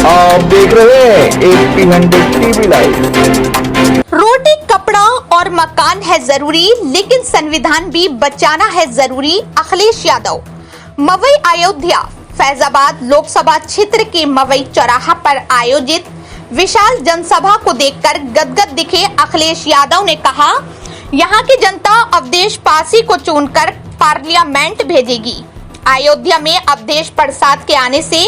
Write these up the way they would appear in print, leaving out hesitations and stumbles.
आप देख रहे हैं 1800 टीवी लाइव। रोटी, कपड़ा और मकान है जरूरी, लेकिन संविधान भी बचाना है जरूरी। अखिलेश यादव। मवई अयोध्या फैजाबाद लोकसभा क्षेत्र के मवई चौराहा पर आयोजित विशाल जनसभा को देखकर गदगद दिखे अखिलेश यादव ने कहा, यहाँ की जनता अवधेश पासी को चुनकर पार्लियामेंट भेजेगी। अयोध्या में अवधेश प्रसाद के आने से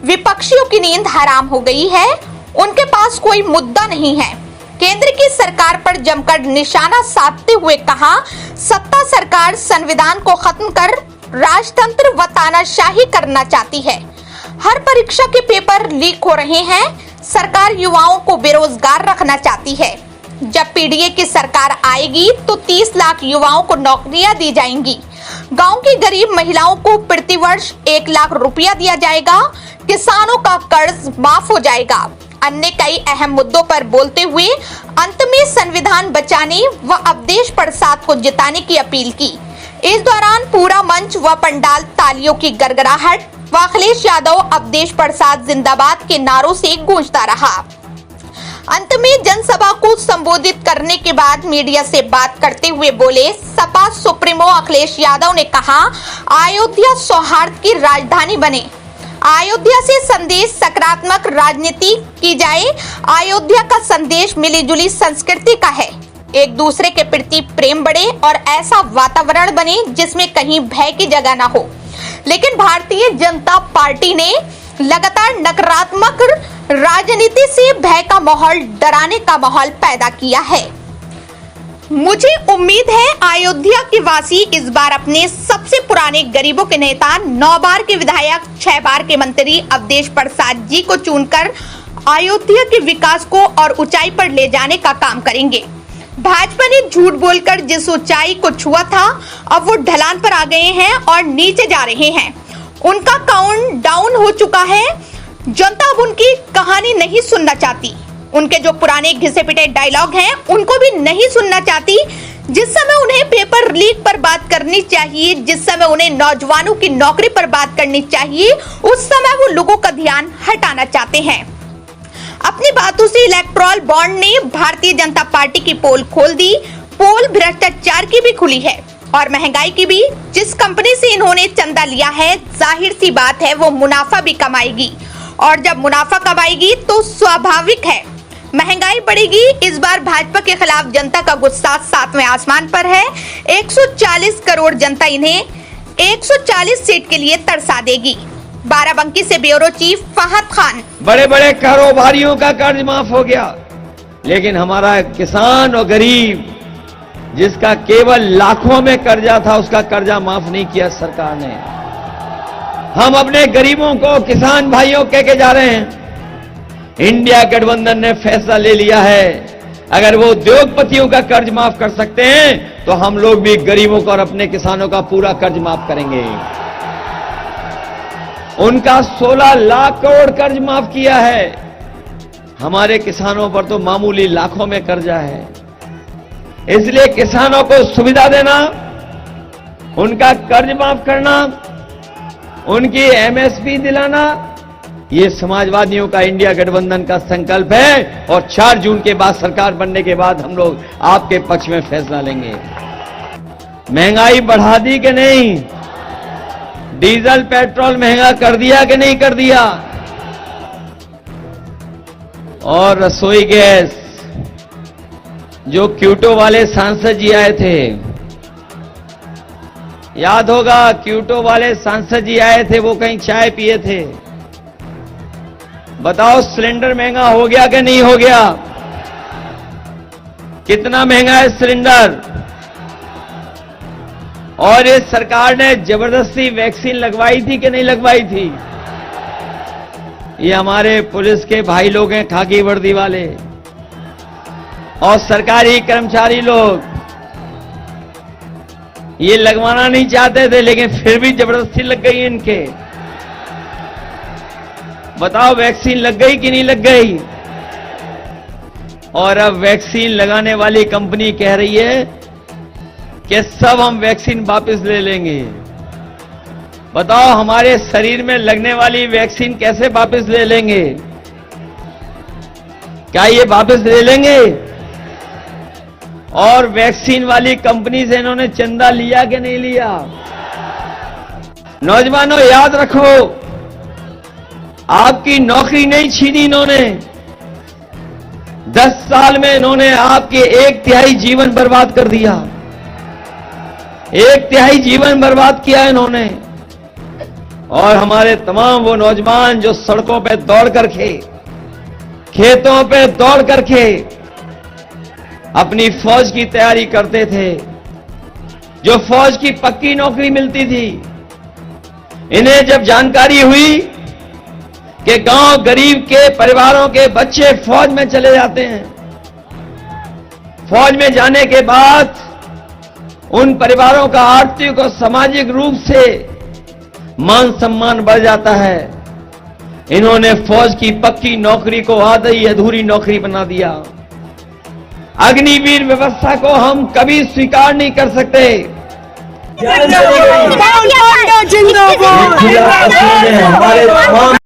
विपक्षियों की नींद हराम हो गई है। उनके पास कोई मुद्दा नहीं है। केंद्र की सरकार पर जमकर निशाना साधते हुए कहा, सत्ता सरकार संविधान को खत्म कर राजतंत्र व तानाशाही करना चाहती है। हर परीक्षा के पेपर लीक हो रहे हैं। सरकार युवाओं को बेरोजगार रखना चाहती है। जब पीडीए की सरकार आएगी तो 30 लाख युवाओं को नौकरियां दी जाएंगी। गांव की गरीब महिलाओं को प्रतिवर्ष 1 लाख रुपया दिया जाएगा। किसानों का कर्ज माफ हो जाएगा। अन्य कई अहम मुद्दों पर बोलते हुए अंत में संविधान बचाने व अवधेश प्रसाद को जिताने की अपील की। इस दौरान पूरा मंच व पंडाल तालियों की गड़गड़ाहट व अखिलेश यादव अवधेश प्रसाद जिंदाबाद के नारों से गूंजता रहा। अंत में जनसभा को संबोधित करने के बाद मीडिया से बात करते हुए बोले सपा सुप्रीमो अखिलेश यादव ने कहा, अयोध्या सौहार्द की राजधानी बने। अयोध्या से संदेश सकारात्मक राजनीति की जाए। अयोध्या का संदेश मिलीजुली संस्कृति का है। एक दूसरे के प्रति प्रेम बढ़े और ऐसा वातावरण बने जिसमें कहीं भय की जगह न हो। लेकिन भारतीय जनता पार्टी ने लगातार नकारात्मक राजनीति से भय का माहौल, डराने का माहौल पैदा किया है। मुझे उम्मीद है अयोध्या के वासी इस बार अपने सबसे पुराने गरीबों के नेता, 9 बार के विधायक, 6 बार के मंत्री अवधेश प्रसाद जी को चुनकर अयोध्या के विकास को और ऊंचाई पर ले जाने का काम करेंगे। भाजपा ने झूठ बोलकर जिस ऊंचाई को छुआ था, अब वो ढलान पर आ गए हैं और नीचे जा रहे हैं। उनका काउंट डाउन हो चुका है। जनता अब उनकी कहानी नहीं सुनना चाहती। उनके जो पुराने घिसे पिटे डायलॉग हैं, उनको भी नहीं सुनना चाहती। जिस समय उन्हें पेपर लीक पर बात करनी चाहिए, जिस समय उन्हें नौजवानों की नौकरी पर बात करनी चाहिए, उस समय वो लोगों का ध्यान हटाना चाहते हैं। अपनी बातों से इलेक्टोरल बॉन्ड ने भारतीय जनता पार्टी की पोल खोल दी। पोल भ्रष्टाचार की भी खुली है और महंगाई की भी। जिस कंपनी से इन्होंने चंदा लिया है, जाहिर सी बात है वो मुनाफा भी कमाएगी, और जब मुनाफा कमाएगी तो स्वाभाविक है महंगाई बढ़ेगी। इस बार भाजपा के खिलाफ जनता का गुस्सा 7वें आसमान पर है। 140 करोड़ जनता इन्हें 140 सीट के लिए तरसा देगी। बाराबंकी से ब्यूरो चीफ फहद खान। बड़े बड़े कारोबारियों का कर्ज माफ हो गया, लेकिन हमारा किसान और गरीब जिसका केवल लाखों में कर्जा था, उसका कर्जा माफ नहीं किया सरकार ने। हम अपने गरीबों को, किसान भाइयों कह के जा रहे हैं, इंडिया गठबंधन ने फैसला ले लिया है, अगर वो उद्योगपतियों का कर्ज माफ कर सकते हैं तो हम लोग भी गरीबों का और अपने किसानों का पूरा कर्ज माफ करेंगे। उनका 16 लाख करोड़ कर्ज माफ किया है। हमारे किसानों पर तो मामूली लाखों में कर्जा है। इसलिए किसानों को सुविधा देना, उनका कर्ज माफ करना, उनकी एमएसपी दिलाना, ये समाजवादियों का, इंडिया गठबंधन का संकल्प है। और 4 जून के बाद, सरकार बनने के बाद, हम लोग आपके पक्ष में फैसला लेंगे। महंगाई बढ़ा दी कि नहीं? डीजल पेट्रोल महंगा कर दिया कि नहीं कर दिया? और रसोई गैस, जो क्यूटो वाले सांसद जी आए थे, याद होगा, क्यूटो वाले सांसद जी आए थे, वो कहीं चाय पिए थे। बताओ सिलेंडर महंगा हो गया कि नहीं हो गया? कितना महंगा है सिलेंडर? और इस सरकार ने जबरदस्ती वैक्सीन लगवाई थी कि नहीं लगवाई थी? ये हमारे पुलिस के भाई लोग हैं, खाकी वर्दी वाले, और सरकारी कर्मचारी लोग, ये लगवाना नहीं चाहते थे, लेकिन फिर भी जबरदस्ती लग गई इनके। बताओ वैक्सीन लग गई कि नहीं लग गई? और अब वैक्सीन लगाने वाली कंपनी कह रही है कि सब हम वैक्सीन वापस ले लेंगे। बताओ हमारे शरीर में लगने वाली वैक्सीन कैसे वापस ले लेंगे? क्या ये वापस ले लेंगे? और वैक्सीन वाली कंपनी से इन्होंने चंदा लिया कि नहीं लिया? नौजवानों याद रखो, आपकी नौकरी नहीं छीनी इन्होंने। 10 साल में इन्होंने आपके 1/3 जीवन बर्बाद कर दिया। 1/3 जीवन बर्बाद किया इन्होंने। और हमारे तमाम वो नौजवान जो सड़कों पे दौड़ करके, खेतों पे दौड़ करके अपनी फौज की तैयारी करते थे, जो फौज की पक्की नौकरी मिलती थी, इन्हें जब जानकारी हुई कि गांव गरीब के परिवारों के बच्चे फौज में चले जाते हैं, फौज में जाने के बाद उन परिवारों का आर्थिक और सामाजिक रूप से मान सम्मान बढ़ जाता है, इन्होंने फौज की पक्की नौकरी को आधी अधूरी नौकरी बना दिया। अग्निवीर व्यवस्था को हम कभी स्वीकार नहीं कर सकते। जिंदाबाद। हमारे तमाम